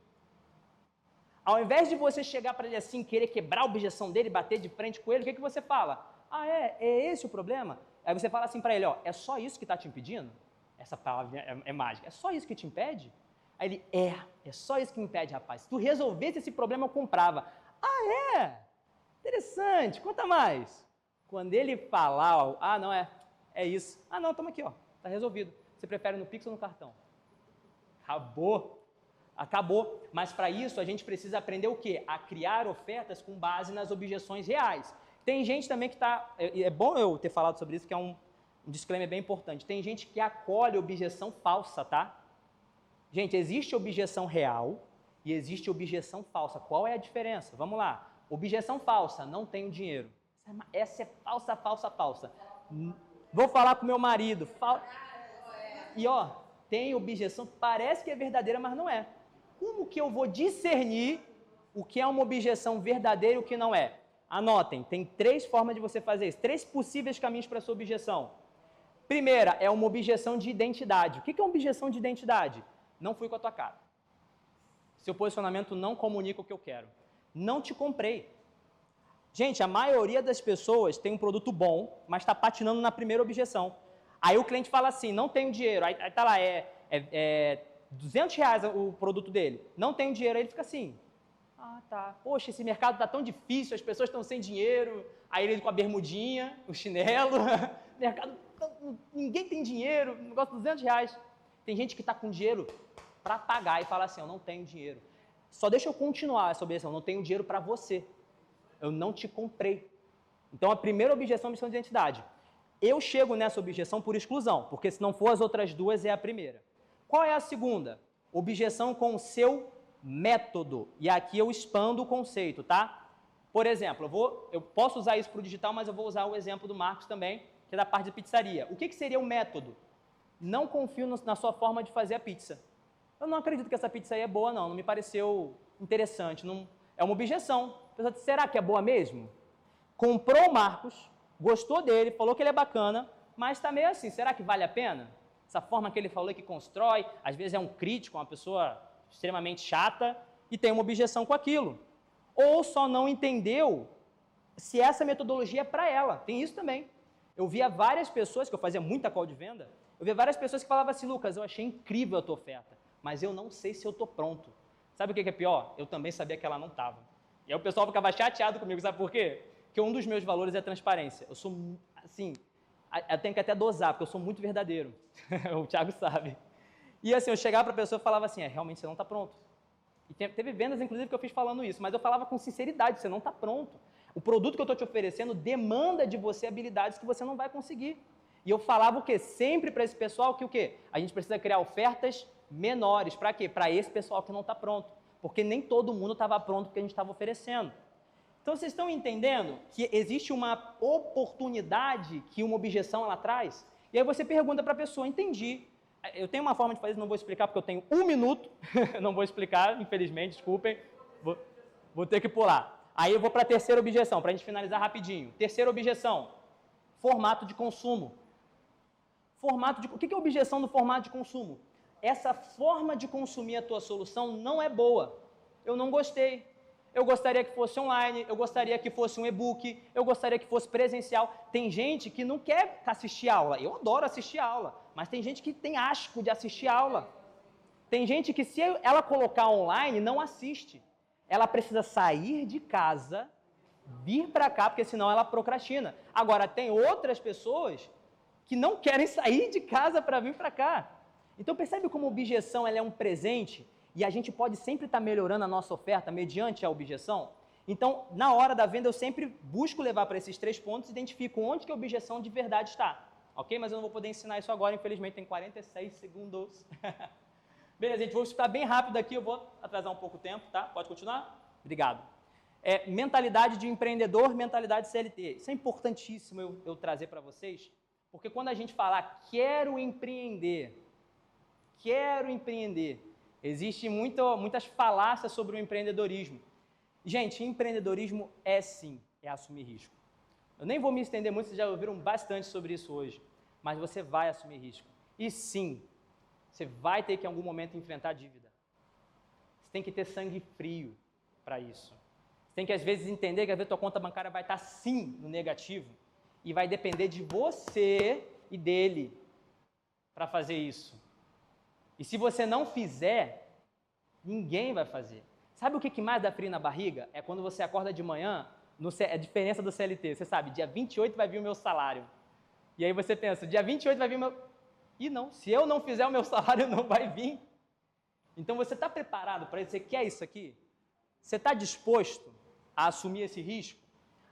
Ao invés de você chegar para ele assim, querer quebrar a objeção dele, bater de frente com ele, o que você fala? Ah, é esse o problema? Aí você fala assim para ele, ó, é só isso que está te impedindo? Essa palavra é mágica. É só isso que te impede? Aí ele, é só isso que me impede, rapaz. Se tu resolvesse esse problema, eu comprava. Ah, é? Interessante, conta mais. Quando ele falar, não, é isso. Ah, não, toma aqui, ó, tá resolvido. Você prefere no Pix ou no cartão? Acabou. Mas para isso a gente precisa aprender o quê? A criar ofertas com base nas objeções reais. Tem gente também que está... É bom eu ter falado sobre isso, que é um disclaimer bem importante. Tem gente que acolhe objeção falsa, tá? Gente, existe objeção real e existe objeção falsa. Qual é a diferença? Vamos lá. Objeção falsa, não tenho dinheiro. Essa é falsa. Vou falar com meu marido. E ó, tem objeção, parece que é verdadeira, mas não é. Como que eu vou discernir o que é uma objeção verdadeira e o que não é? Anotem, tem 3 formas de você fazer isso, 3 possíveis caminhos para a sua objeção. Primeira, é uma objeção de identidade. O que é uma objeção de identidade? Não fui com a tua cara. Seu posicionamento não comunica o que eu quero. Não te comprei. Gente, a maioria das pessoas tem um produto bom, mas está patinando na primeira objeção. Aí o cliente fala assim, não tenho dinheiro. Aí tá lá, R$200 o produto dele. Não tenho dinheiro. Aí ele fica assim, tá. Poxa, esse mercado está tão difícil, as pessoas estão sem dinheiro. Aí ele com a bermudinha, o chinelo. Mercado, ninguém tem dinheiro, negócio de R$200. Tem gente que está com dinheiro para pagar e fala assim, eu não tenho dinheiro. Só deixa eu continuar essa objeção, eu não tenho dinheiro para você. Eu não te comprei. Então, a primeira objeção é a objeção de identidade. Eu chego nessa objeção por exclusão, porque se não for as outras 2, é a primeira. Qual é a segunda? Objeção com o seu método. E aqui eu expando o conceito, tá? Por exemplo, eu posso usar isso para o digital, mas eu vou usar o exemplo do Marcos também, que é da parte de pizzaria. O que seria o método? Não confio na sua forma de fazer a pizza. Eu não acredito que essa pizza aí é boa, não me pareceu interessante. Não, é uma objeção. A pessoa diz, será que é boa mesmo? Comprou o Marcos, gostou dele, falou que ele é bacana, mas está meio assim, será que vale a pena? Essa forma que ele falou que constrói, às vezes é um crítico, uma pessoa extremamente chata e tem uma objeção com aquilo. Ou só não entendeu se essa metodologia é para ela. Tem isso também. Eu via várias pessoas, que eu fazia muita call de venda, eu via várias pessoas que falavam assim, Lucas, eu achei incrível a tua oferta, mas eu não sei se eu estou pronto. Sabe o que é pior? Eu também sabia que ela não estava. E aí o pessoal ficava chateado comigo, sabe por quê? Porque um dos meus valores é a transparência. Eu sou, assim, eu tenho que até dosar, porque eu sou muito verdadeiro. O Thiago sabe. E assim, eu chegava para a pessoa e falava assim, realmente você não está pronto. E teve vendas, inclusive, que eu fiz falando isso, mas eu falava com sinceridade, você não está pronto. O produto que eu estou te oferecendo demanda de você habilidades que você não vai conseguir. E eu falava o quê? Sempre para esse pessoal que o quê? A gente precisa criar ofertas menores. Para quê? Para esse pessoal que não está pronto. Porque nem todo mundo estava pronto porque a gente estava oferecendo. Então, vocês estão entendendo que existe uma oportunidade que uma objeção ela traz? E aí você pergunta para a pessoa, entendi. Eu tenho uma forma de fazer isso, não vou explicar porque eu tenho 1 minuto. Não vou explicar, infelizmente, desculpem. Vou ter que pular. Aí eu vou para a terceira objeção, para a gente finalizar rapidinho. Terceira objeção, formato de consumo. O que é a objeção do formato de consumo? Essa forma de consumir a tua solução não é boa. Eu não gostei. Eu gostaria que fosse online, eu gostaria que fosse um e-book, eu gostaria que fosse presencial. Tem gente que não quer assistir aula. Eu adoro assistir aula, mas tem gente que tem asco de assistir aula. Tem gente que se ela colocar online, não assiste. Ela precisa sair de casa, vir para cá, porque senão ela procrastina. Agora, tem outras pessoas que não querem sair de casa para vir para cá. Então, percebe como a objeção ela é um presente e a gente pode sempre estar melhorando a nossa oferta mediante a objeção? Então, na hora da venda, eu sempre busco levar para esses 3 pontos e identifico onde que a objeção de verdade está. Ok? Mas eu não vou poder ensinar isso agora, infelizmente, tem 46 segundos. Beleza, gente, vou explicar bem rápido aqui, eu vou atrasar um pouco o tempo, tá? Pode continuar? Obrigado. Mentalidade de empreendedor, mentalidade CLT. Isso é importantíssimo eu trazer para vocês, porque quando a gente falar quero empreender, existe muitas falácias sobre o empreendedorismo. Gente, empreendedorismo é sim, é assumir risco. Eu nem vou me estender muito, vocês já ouviram bastante sobre isso hoje, mas você vai assumir risco. E sim, você vai ter que em algum momento enfrentar dívida. Você tem que ter sangue frio para isso. Você tem que às vezes entender que às vezes tua conta bancária vai estar sim no negativo e vai depender de você e dele para fazer isso. E se você não fizer, ninguém vai fazer. Sabe o que mais dá frio na barriga? É quando você acorda de manhã, a diferença do CLT. Você sabe, dia 28 vai vir o meu salário. E aí você pensa, dia 28 vai vir o meu... E não, se eu não fizer o meu salário, não vai vir. Então você está preparado para isso? Você quer isso aqui? Você está disposto a assumir esse risco?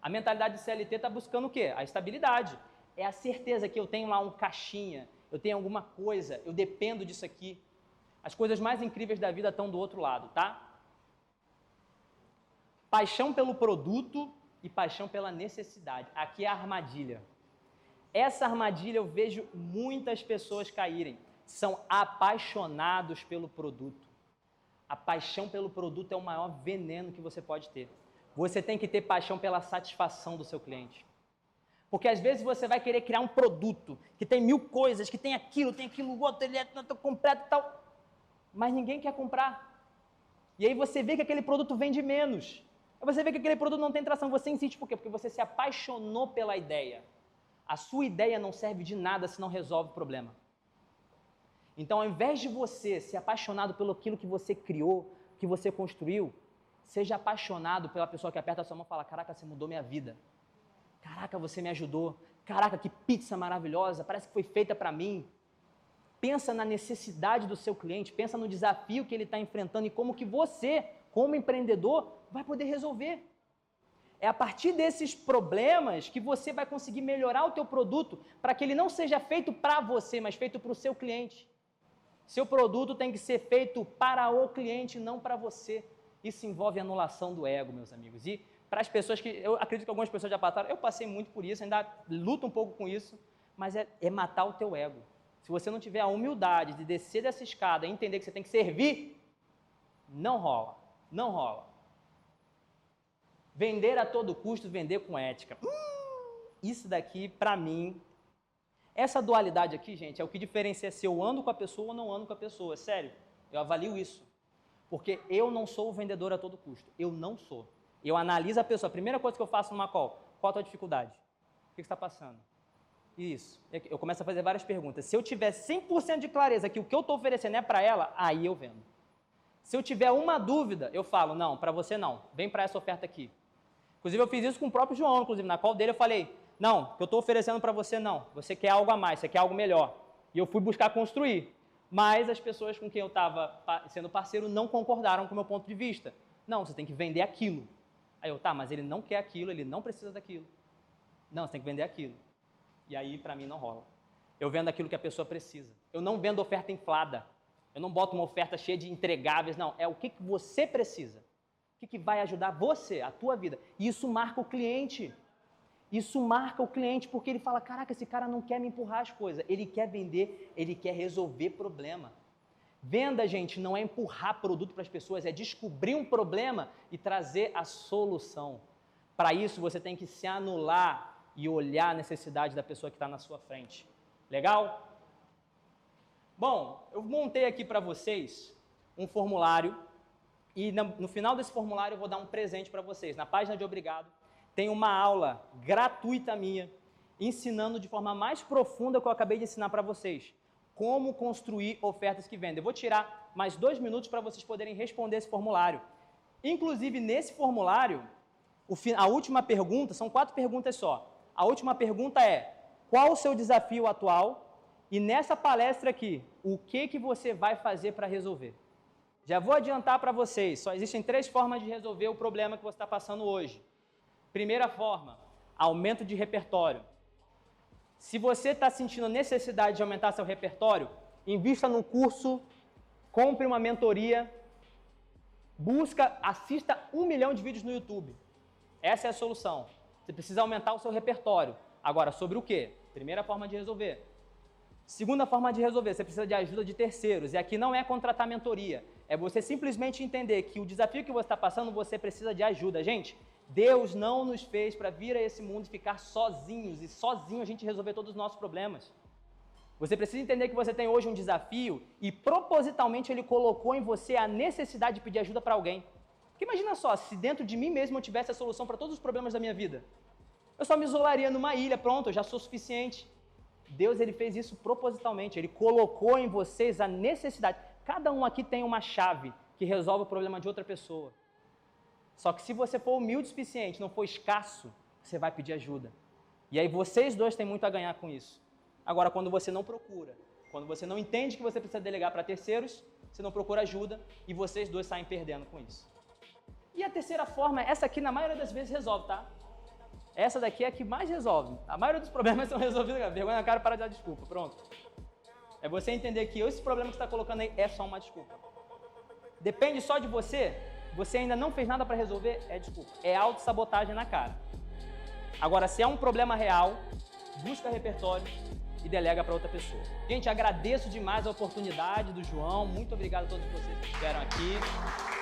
A mentalidade de CLT está buscando o quê? A estabilidade. É a certeza que eu tenho lá um caixinha, eu tenho alguma coisa, eu dependo disso aqui. As coisas mais incríveis da vida estão do outro lado, tá? Paixão pelo produto e paixão pela necessidade. Aqui é a armadilha. Essa armadilha eu vejo muitas pessoas caírem. São apaixonados pelo produto. A paixão pelo produto é o maior veneno que você pode ter. Você tem que ter paixão pela satisfação do seu cliente. Porque às vezes você vai querer criar um produto que tem 1000 coisas, que tem aquilo, outro, ele é completo e tal, mas ninguém quer comprar. E aí você vê que aquele produto vende menos. Aí você vê que aquele produto não tem tração. Você insiste por quê? Porque você se apaixonou pela ideia. A sua ideia não serve de nada se não resolve o problema. Então, ao invés de você ser apaixonado pelo aquilo que você criou, que você construiu, seja apaixonado pela pessoa que aperta a sua mão e fala, caraca, você mudou minha vida. Caraca, você me ajudou. Caraca, que pizza maravilhosa, parece que foi feita para mim. Pensa na necessidade do seu cliente, pensa no desafio que ele está enfrentando e como que você, como empreendedor, vai poder resolver. É a partir desses problemas que você vai conseguir melhorar o teu produto para que ele não seja feito para você, mas feito para o seu cliente. Seu produto tem que ser feito para o cliente, não para você. Isso envolve anulação do ego, meus amigos. E para as pessoas que... Eu acredito que algumas pessoas já passaram, eu passei muito por isso, ainda luto um pouco com isso, mas é matar o teu ego. Se você não tiver a humildade de descer dessa escada e entender que você tem que servir, não rola. Não rola. Vender a todo custo, vender com ética. Isso daqui, para mim, essa dualidade aqui, gente, é o que diferencia se eu ando com a pessoa ou não ando com a pessoa. Sério, eu avalio isso. Porque eu não sou o vendedor a todo custo. Eu não sou. Eu analiso a pessoa. A primeira coisa que eu faço numa call, qual a tua dificuldade? O que você está passando? Isso. Eu começo a fazer várias perguntas. Se eu tiver 100% de clareza que o que eu estou oferecendo é para ela, aí eu vendo. Se eu tiver uma dúvida, eu falo, não, para você não. Vem para essa oferta aqui. Inclusive, eu fiz isso com o próprio João, inclusive, na call dele eu falei, não, o que eu estou oferecendo para você não. Você quer algo a mais, você quer algo melhor. E eu fui buscar construir. Mas as pessoas com quem eu estava sendo parceiro não concordaram com o meu ponto de vista. Não, você tem que vender aquilo. Aí eu, tá, mas ele não quer aquilo, ele não precisa daquilo. Não, você tem que vender aquilo. E aí, para mim, não rola. Eu vendo aquilo que a pessoa precisa. Eu não vendo oferta inflada. Eu não boto uma oferta cheia de entregáveis, não. É o que você precisa. O que vai ajudar você, a tua vida. E isso marca o cliente. Isso marca o cliente porque ele fala, caraca, esse cara não quer me empurrar as coisas. Ele quer vender, ele quer resolver problema. Venda, gente, não é empurrar produto para as pessoas, é descobrir um problema e trazer a solução. Para isso, você tem que se anular e olhar a necessidade da pessoa que está na sua frente. Legal? Bom, eu montei aqui para vocês um formulário e no final desse formulário eu vou dar um presente para vocês. Na página de Obrigado tem uma aula gratuita minha ensinando de forma mais profunda que eu acabei de ensinar para vocês. Como construir ofertas que vendem. Eu vou tirar mais 2 minutos para vocês poderem responder esse formulário. Inclusive, nesse formulário, a última pergunta, são 4 perguntas só. A última pergunta é, qual o seu desafio atual? E nessa palestra aqui, o que você vai fazer para resolver? Já vou adiantar para vocês, só existem 3 formas de resolver o problema que você está passando hoje. Primeira forma, aumento de repertório. Se você está sentindo necessidade de aumentar seu repertório, invista num curso, compre uma mentoria, assista 1 milhão de vídeos no YouTube. Essa é a solução. Você precisa aumentar o seu repertório. Agora, sobre o quê? Primeira forma de resolver. Segunda forma de resolver, você precisa de ajuda de terceiros. E aqui não é contratar mentoria. É você simplesmente entender que o desafio que você está passando, você precisa de ajuda. Gente, Deus não nos fez para vir a esse mundo e ficar sozinhos e sozinho a gente resolver todos os nossos problemas. Você precisa entender que você tem hoje um desafio e propositalmente Ele colocou em você a necessidade de pedir ajuda para alguém. Porque imagina só, se dentro de mim mesmo eu tivesse a solução para todos os problemas da minha vida. Eu só me isolaria numa ilha, pronto, eu já sou suficiente. Deus, Ele fez isso propositalmente, Ele colocou em vocês a necessidade. Cada um aqui tem uma chave que resolve o problema de outra pessoa. Só que se você for humilde o suficiente, não for escasso, você vai pedir ajuda. E aí vocês dois têm muito a ganhar com isso. Agora, quando você não procura, quando você não entende que você precisa delegar para terceiros, você não procura ajuda e vocês dois saem perdendo com isso. E a terceira forma, essa aqui na maioria das vezes resolve, tá? Essa daqui é a que mais resolve. A maioria dos problemas são resolvidos, vergonha na cara para dar desculpa, pronto. É você entender que esse problema que você está colocando aí é só uma desculpa. Depende só de você, você ainda não fez nada para resolver, é desculpa. É autossabotagem na cara. Agora, se é um problema real, busca repertório e delega para outra pessoa. Gente, agradeço demais a oportunidade do João. Muito obrigado a todos vocês que estiveram aqui.